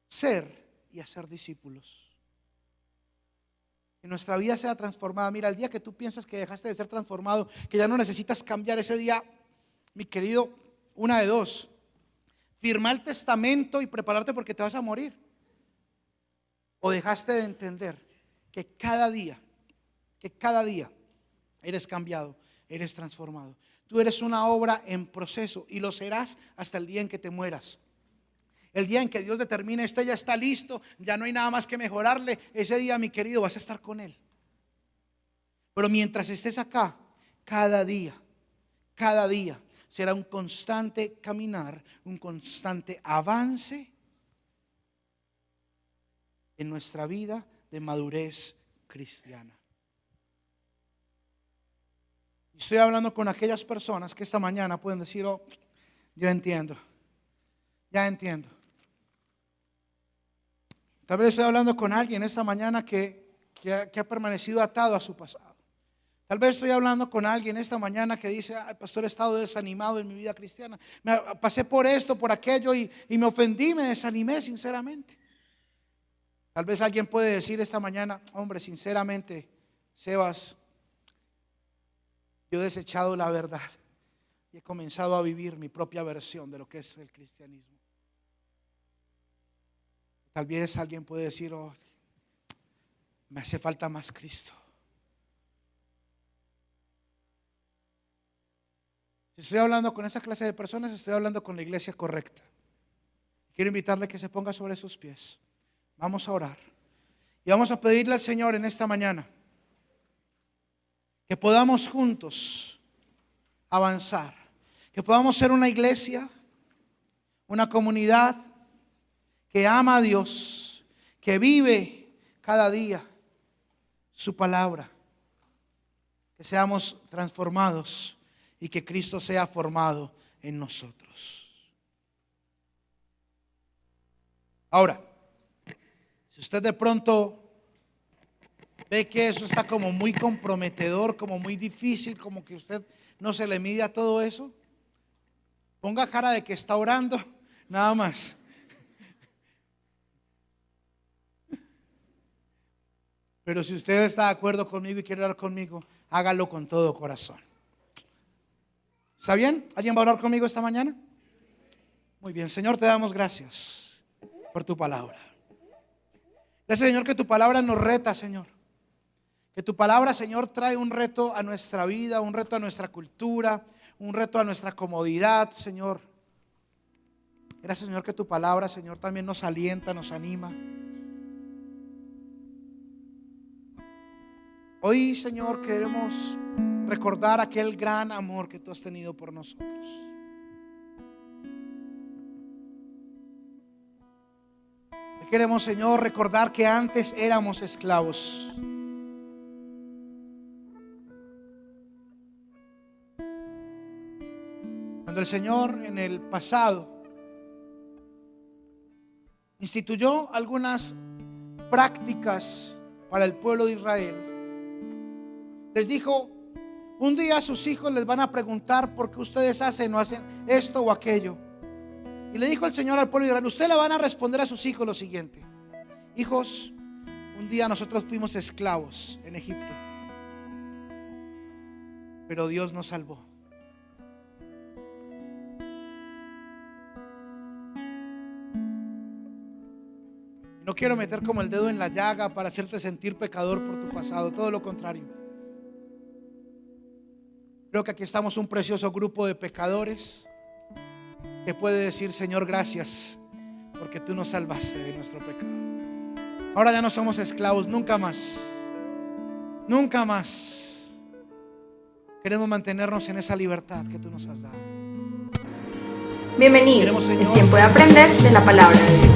Ser y a ser discípulos. Que nuestra vida sea transformada. Mira, el día que tú piensas que dejaste de ser transformado, que ya no necesitas cambiar, ese día, mi querido, una de dos: firmar el testamento y prepararte porque te vas a morir, o dejaste de entender que cada día eres cambiado, eres transformado. Tú eres una obra en proceso y lo serás hasta el día en que te mueras. El día en que Dios determine, este ya está listo, ya no hay nada más que mejorarle, ese día, mi querido, vas a estar con Él. Pero mientras estés acá, cada día será un constante caminar, un constante avance en nuestra vida de madurez cristiana. Estoy hablando con aquellas personas que esta mañana pueden decir: oh, yo entiendo, ya entiendo. Tal vez estoy hablando con alguien esta mañana que ha permanecido atado a su pasado. Tal vez estoy hablando con alguien esta mañana que dice: ay, pastor, he estado desanimado en mi vida cristiana. Pasé por esto, por aquello y me ofendí, me desanimé sinceramente. Tal vez alguien puede decir esta mañana: hombre, sinceramente, Sebas, yo he desechado la verdad y he comenzado a vivir mi propia versión de lo que es el cristianismo. Tal vez alguien puede decir: oh, me hace falta más Cristo. Si estoy hablando con esa clase de personas, estoy hablando con la iglesia correcta. Quiero invitarle a que se ponga sobre sus pies. Vamos a orar y vamos a pedirle al Señor en esta mañana que podamos juntos avanzar, que podamos ser una iglesia, una comunidad que ama a Dios, que vive cada día su palabra, que seamos transformados y que Cristo sea formado en nosotros. Ahora, si usted de pronto ve que eso está como muy comprometedor, como muy difícil, como que usted no se le mide a todo eso, ponga cara de que está orando, nada más. Pero si usted está de acuerdo conmigo y quiere orar conmigo, hágalo con todo corazón. ¿Está bien? ¿Alguien va a orar conmigo esta mañana? Muy bien, Señor, te damos gracias por tu palabra. Gracias, Señor, que tu palabra nos reta, Señor. Que tu palabra, Señor, trae un reto a nuestra vida, un reto a nuestra cultura, un reto a nuestra comodidad, Señor. Gracias, Señor, que tu palabra, Señor, también nos alienta, nos anima. Hoy, Señor, queremos recordar aquel gran amor que tú has tenido por nosotros. Queremos, Señor, recordar que antes éramos esclavos. Cuando el Señor en el pasado instituyó algunas prácticas para el pueblo de Israel, les dijo: un día a sus hijos les van a preguntar por qué ustedes hacen o hacen esto o aquello. Y le dijo el Señor al pueblo de Israel: ustedes le van a responder a sus hijos lo siguiente: hijos, un día nosotros fuimos esclavos en Egipto, pero Dios nos salvó. No quiero meter como el dedo en la llaga para hacerte sentir pecador por tu pasado, todo lo contrario. Creo que aquí estamos un precioso grupo de pecadores que puede decir: Señor, gracias porque tú nos salvaste de nuestro pecado. Ahora ya no somos esclavos, nunca más. Nunca más. Queremos mantenernos en esa libertad que tú nos has dado. Bienvenidos, es tiempo de aprender de la palabra de Dios.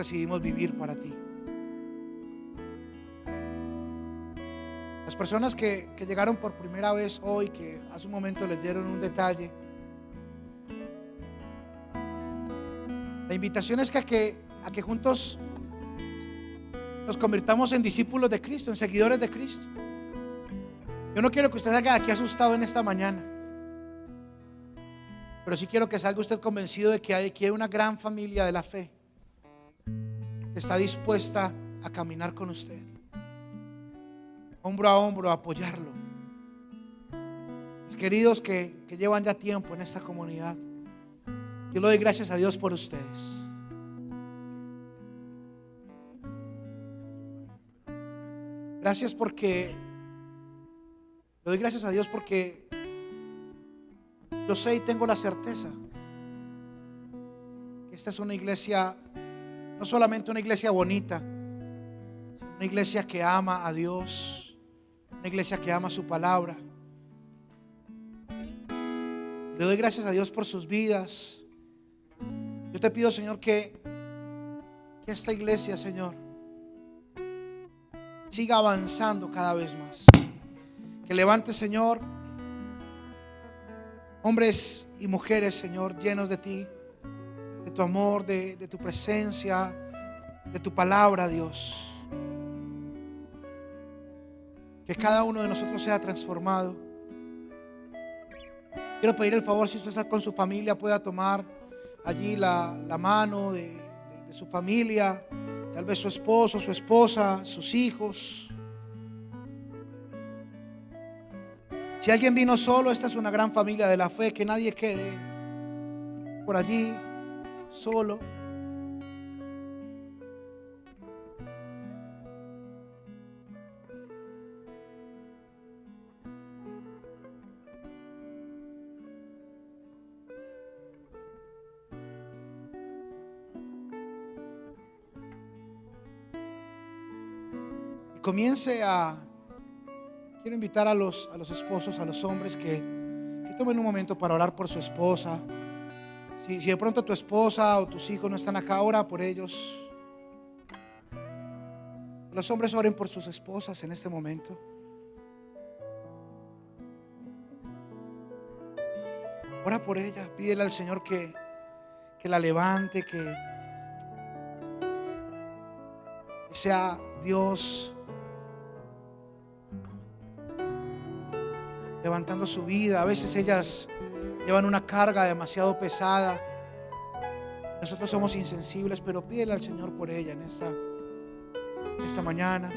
decidimos vivir para ti. Las personas que llegaron por primera vez hoy, que hace un momento les dieron un detalle, la invitación es que juntos nos convirtamos en discípulos de Cristo, en seguidores de Cristo. Yo no quiero que usted salga de aquí asustado en esta mañana, pero sí quiero que salga usted convencido de que hay aquí una gran familia de la fe que está dispuesta a caminar con usted, hombro a hombro, a apoyarlo. Mis queridos que llevan ya tiempo en esta comunidad, yo le doy gracias a Dios por ustedes. Gracias porque le doy gracias a Dios porque yo sé y tengo la certeza que esta es una iglesia, no solamente una iglesia bonita, sino una iglesia que ama a Dios, una iglesia que ama su palabra. Le doy gracias a Dios por sus vidas. Yo te pido, Señor, que esta iglesia, Señor, siga avanzando cada vez más. Que levante, Señor, hombres y mujeres, Señor, llenos de ti, de tu amor, de tu presencia, de tu palabra, Dios. Que cada uno de nosotros sea transformado. Quiero pedir el favor, si usted está con su familia, pueda tomar allí la mano de su familia, tal vez su esposo, su esposa, sus hijos. Si alguien vino solo, esta es una gran familia de la fe, que nadie quede por allí solo. Quiero invitar a los esposos, a los hombres que tomen un momento para orar por su esposa. Si de pronto tu esposa o tus hijos no están acá, ora por ellos. Los hombres oren por sus esposas en este momento. Ora por ella, pídele al Señor que la levante, que sea Dios levantando su vida. A veces ellas llevan una carga demasiado pesada. Nosotros somos insensibles, pero pídele al Señor por ella en esta mañana.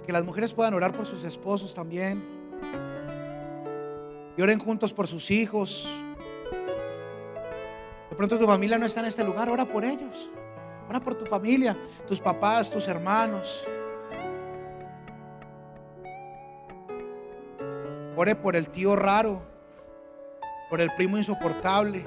Que las mujeres puedan orar por sus esposos también. Y oren juntos por sus hijos. De pronto tu familia no está en este lugar, ora por ellos. Ora por tu familia, tus papás, tus hermanos. Ore por el tío raro, por el primo insoportable.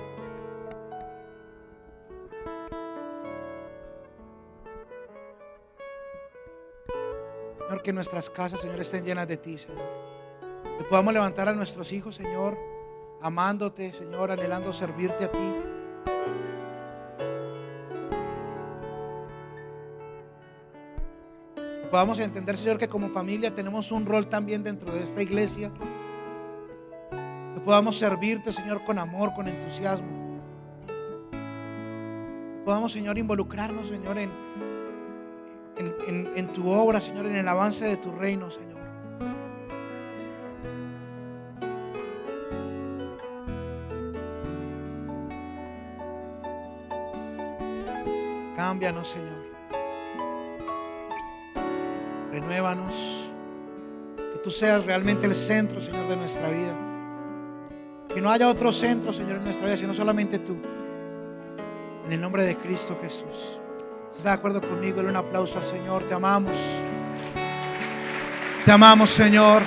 Señor, que nuestras casas, Señor, estén llenas de ti, Señor. Que podamos levantar a nuestros hijos, Señor, amándote, Señor, anhelando servirte a ti. Que podamos entender, Señor, que como familia tenemos un rol también dentro de esta iglesia. Que podamos servirte, Señor, con amor, con entusiasmo. Que podamos, Señor, involucrarnos, Señor, en tu obra, Señor, en el avance de tu reino, Señor. Cámbianos, Señor. Renuévanos. Que tú seas realmente el centro, Señor, de nuestra vida. Que no haya otro centro, Señor, en nuestra vida, sino solamente tú. En el nombre de Cristo Jesús. Si estás de acuerdo conmigo, dale un aplauso al Señor. Te amamos. Te amamos, Señor.